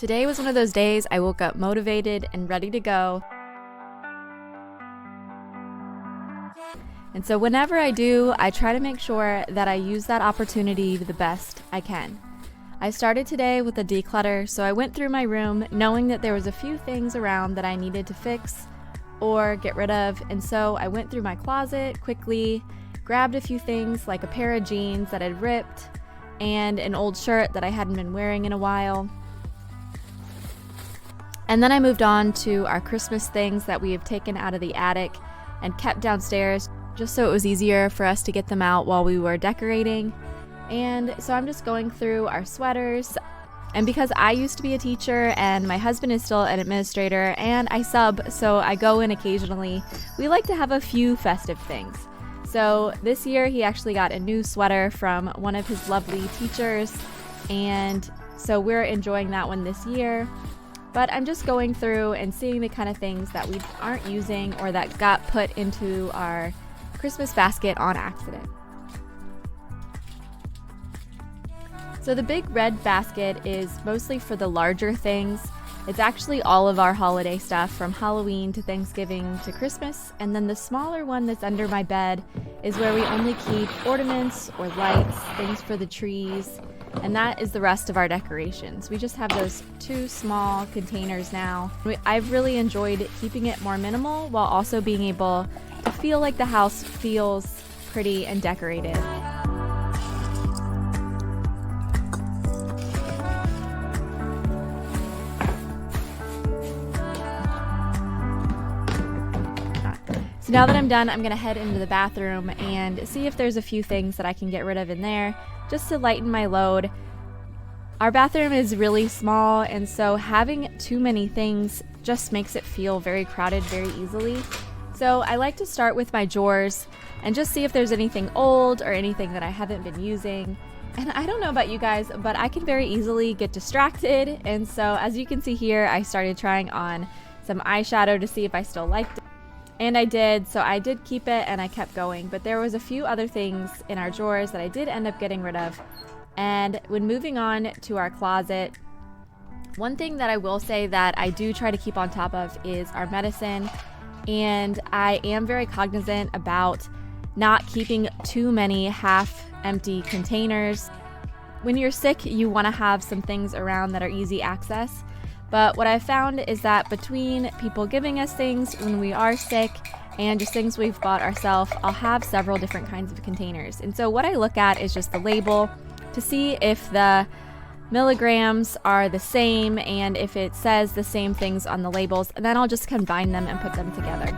Today was one of those days I woke up motivated and ready to go. And so whenever I do, I try to make sure that I use that opportunity the best I can. I started today with a declutter, so I went through my room knowing that there was a few things around that I needed to fix or get rid of, and so I went through my closet quickly, grabbed a few things like a pair of jeans that had ripped and an old shirt that I hadn't been wearing in a while. And then I moved on to our Christmas things that we have taken out of the attic and kept downstairs just so it was easier for us to get them out while we were decorating. And so I'm just going through our sweaters. And because I used to be a teacher and my husband is still an administrator and I sub, so I go in occasionally, we like to have a few festive things. So this year he actually got a new sweater from one of his lovely teachers, and so we're enjoying that one this year. But I'm just going through and seeing the kind of things that we aren't using or that got put into our Christmas basket on accident. So the big red basket is mostly for the larger things. It's actually all of our holiday stuff from Halloween to Thanksgiving to Christmas, and then the smaller one that's under my bed is where we only keep ornaments or lights, things for the trees, and that is the rest of our decorations. We just have those two small containers now. I've really enjoyed keeping it more minimal while also being able to feel like the house feels pretty and decorated. So now that I'm done, I'm gonna head into the bathroom and see if there's a few things that I can get rid of in there just to lighten my load. Our bathroom is really small, and so having too many things just makes it feel very crowded very easily. So I like to start with my drawers and just see if there's anything old or anything that I haven't been using. And I don't know about you guys, but I can very easily get distracted. And so as you can see here, I started trying on some eyeshadow to see if I still liked it. And I did, so I did keep it and I kept going. But there was a few other things in our drawers that I did end up getting rid of. And when moving on to our closet, one thing that I will say that I do try to keep on top of is our medicine. And I am very cognizant about not keeping too many half-empty containers. When you're sick, you want to have some things around that are easy access. But what I've found is that between people giving us things when we are sick and just things we've bought ourselves, I'll have several different kinds of containers. And so what I look at is just the label to see if the milligrams are the same and if it says the same things on the labels, and then I'll just combine them and put them together.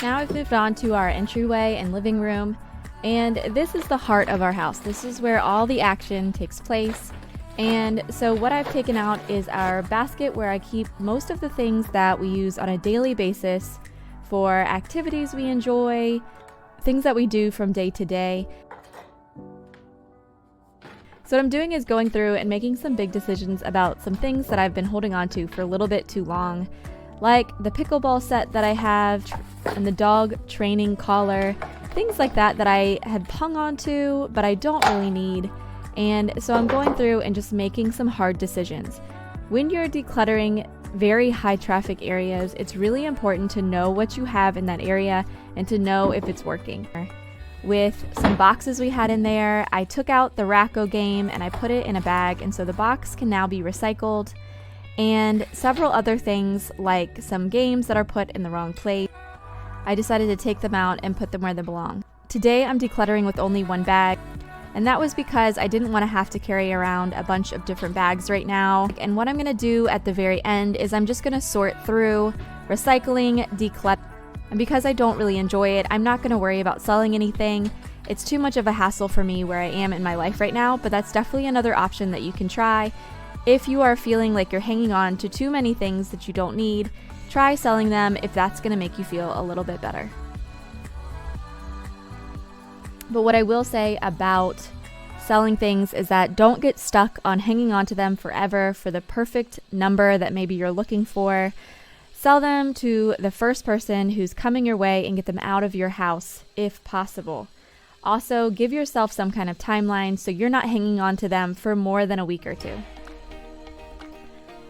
Now I've moved on to our entryway and living room, and this is the heart of our house. This is where all the action takes place. And so what I've taken out is our basket where I keep most of the things that we use on a daily basis for activities we enjoy, things that we do from day to day. So what I'm doing is going through and making some big decisions about some things that I've been holding on to for a little bit too long, like the pickleball set that I have and the dog training collar, things like that that I had hung on to but I don't really need. And so I'm going through and just making some hard decisions. When you're decluttering very high traffic areas, it's really important to know what you have in that area and to know if it's working. With some boxes we had in there, I took out the Racco game and I put it in a bag, and so the box can now be recycled. And several other things like some games that are put in the wrong place, I decided to take them out and put them where they belong. Today I'm decluttering with only one bag. And that was because I didn't want to have to carry around a bunch of different bags right now. And what I'm going to do at the very end is I'm just going to sort through recycling, declutter. And because I don't really enjoy it, I'm not going to worry about selling anything. It's too much of a hassle for me where I am in my life right now, but that's definitely another option that you can try. If you are feeling like you're hanging on to too many things that you don't need, try selling them if that's going to make you feel a little bit better. But what I will say about selling things is that don't get stuck on hanging on to them forever for the perfect number that maybe you're looking for. Sell them to the first person who's coming your way and get them out of your house if possible. Also, give yourself some kind of timeline so you're not hanging on to them for more than a week or two.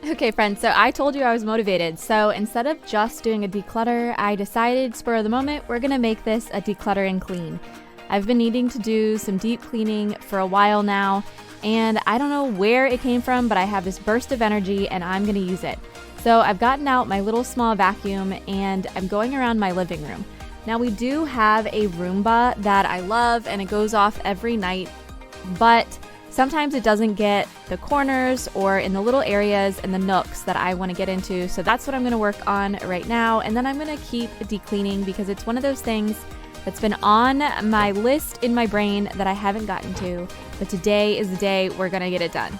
Okay, friends, so I told you I was motivated. So instead of just doing a declutter, I decided, spur of the moment, we're going to make this a declutter and clean. I've been needing to do some deep cleaning for a while now, and I don't know where it came from, but I have this burst of energy and I'm going to use it. So I've gotten out my little small vacuum and I'm going around my living room. Now we do have a Roomba that I love and it goes off every night, but sometimes it doesn't get the corners or in the little areas and the nooks that I want to get into. So that's what I'm going to work on right now. And then I'm going to keep decleaning because it's one of those things that's been on my list in my brain that I haven't gotten to. But today is the day we're going to get it done.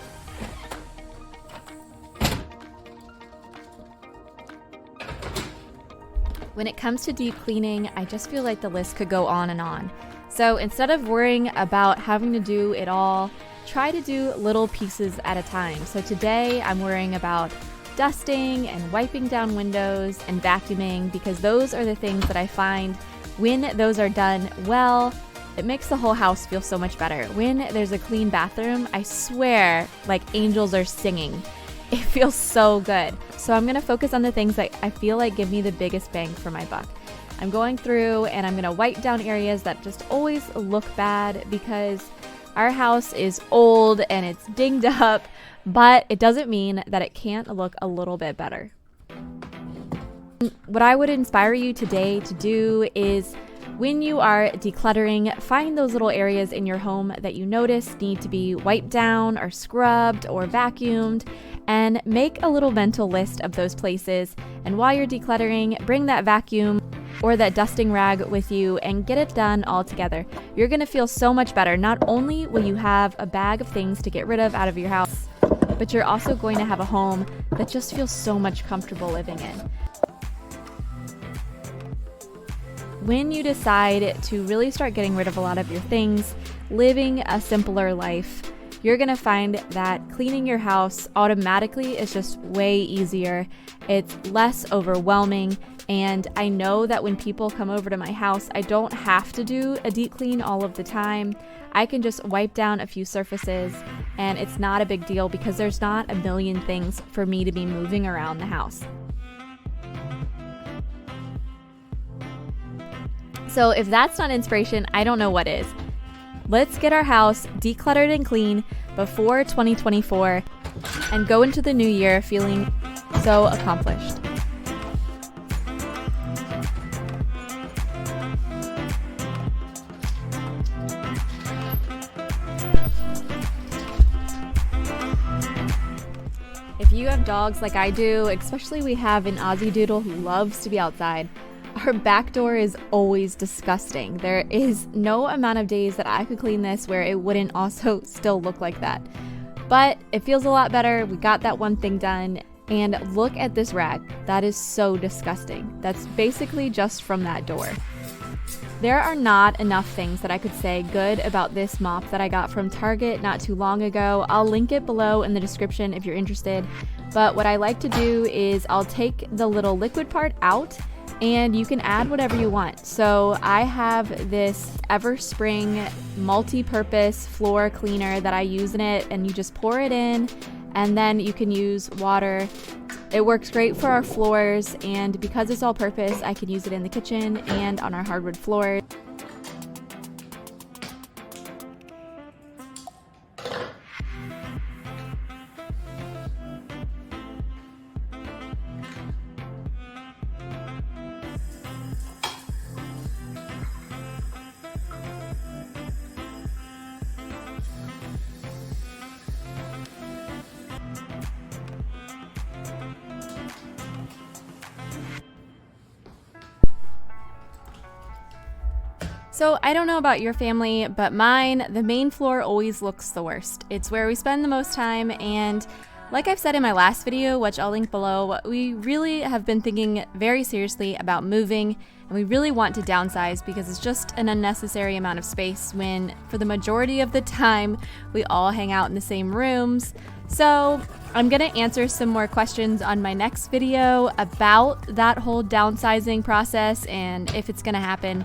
When it comes to deep cleaning, I just feel like the list could go on and on. So instead of worrying about having to do it all, try to do little pieces at a time. So today I'm worrying about dusting and wiping down windows and vacuuming because those are the things that I find when those are done well, it makes the whole house feel so much better. When there's a clean bathroom, I swear like angels are singing. It feels so good. So I'm gonna focus on the things that I feel like give me the biggest bang for my buck. I'm going through and I'm gonna wipe down areas that just always look bad because our house is old and it's dinged up, but it doesn't mean that it can't look a little bit better. What I would inspire you today to do is when you are decluttering, find those little areas in your home that you notice need to be wiped down or scrubbed or vacuumed, and make a little mental list of those places. And while you're decluttering, bring that vacuum or that dusting rag with you and get it done all together. You're gonna feel so much better. Not only will you have a bag of things to get rid of out of your house, but you're also going to have a home that just feels so much comfortable living in. When you decide to really start getting rid of a lot of your things, living a simpler life, you're gonna find that cleaning your house automatically is just way easier. It's less overwhelming. And I know that when people come over to my house, I don't have to do a deep clean all of the time. I can just wipe down a few surfaces and it's not a big deal because there's not a million things for me to be moving around the house. So if that's not inspiration, I don't know what is. Let's get our house decluttered and clean before 2024 and go into the new year feeling so accomplished. If you have dogs like I do, especially we have an Aussie Doodle who loves to be outside, our back door is always disgusting. There is no amount of days that I could clean this where it wouldn't also still look like that. But it feels a lot better. We got that one thing done. And look at this rag. That is so disgusting. That's basically just from that door. There are not enough things that I could say good about this mop that I got from Target not too long ago. I'll link it below in the description if you're interested. But what I like to do is I'll take the little liquid part out and you can add whatever you want. So I have this Everspring multi-purpose floor cleaner that I use in it, and you just pour it in and then you can use water. It works great for our floors, and because it's all purpose, I can use it in the kitchen and on our hardwood floors. So I don't know about your family, but mine, the main floor always looks the worst. It's where we spend the most time, and Like I've said in my last video, which I'll link below, we really have been thinking very seriously about moving, and we really want to downsize because it's just an unnecessary amount of space when, for the majority of the time, we all hang out in the same rooms. So I'm gonna answer some more questions on my next video about that whole downsizing process and if it's gonna happen.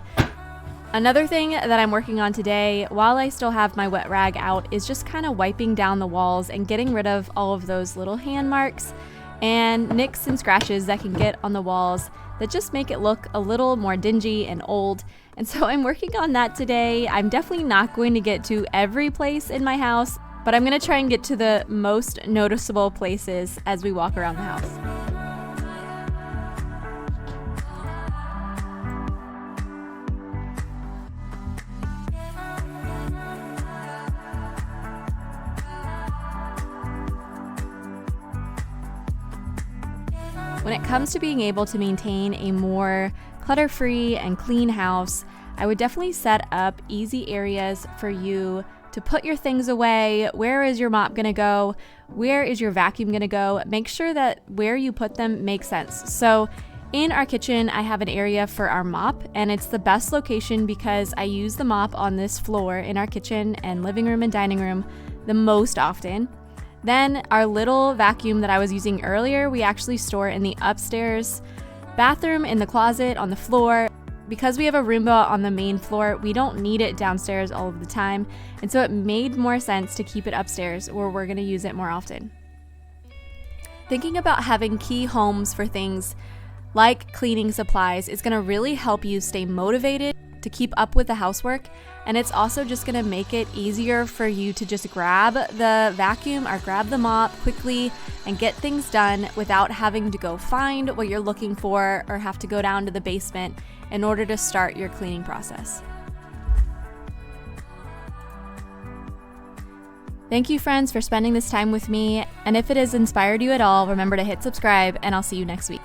Another thing that I'm working on today, while I still have my wet rag out, is just kind of wiping down the walls and getting rid of all of those little hand marks and nicks and scratches that can get on the walls that just make it look a little more dingy and old. And so I'm working on that today. I'm definitely not going to get to every place in my house, but I'm gonna try and get to the most noticeable places as we walk around the house. When it comes to being able to maintain a more clutter-free and clean house, I would definitely set up easy areas for you to put your things away. Where is your mop gonna go? Where is your vacuum gonna go? Make sure that where you put them makes sense. So in our kitchen, I have an area for our mop, and it's the best location because I use the mop on this floor in our kitchen and living room and dining room the most often. Then our little vacuum that I was using earlier, we actually store in the upstairs bathroom, in the closet, on the floor. Because we have a Roomba on the main floor, we don't need it downstairs all of the time. And so it made more sense to keep it upstairs where we're gonna use it more often. Thinking about having key homes for things like cleaning supplies is gonna really help you stay motivated to keep up with the housework, and it's also just gonna make it easier for you to just grab the vacuum or grab the mop quickly and get things done without having to go find what you're looking for or have to go down to the basement in order to start your cleaning process. Thank you, friends, for spending this time with me, and if it has inspired you at all, remember to hit subscribe, and I'll see you next week.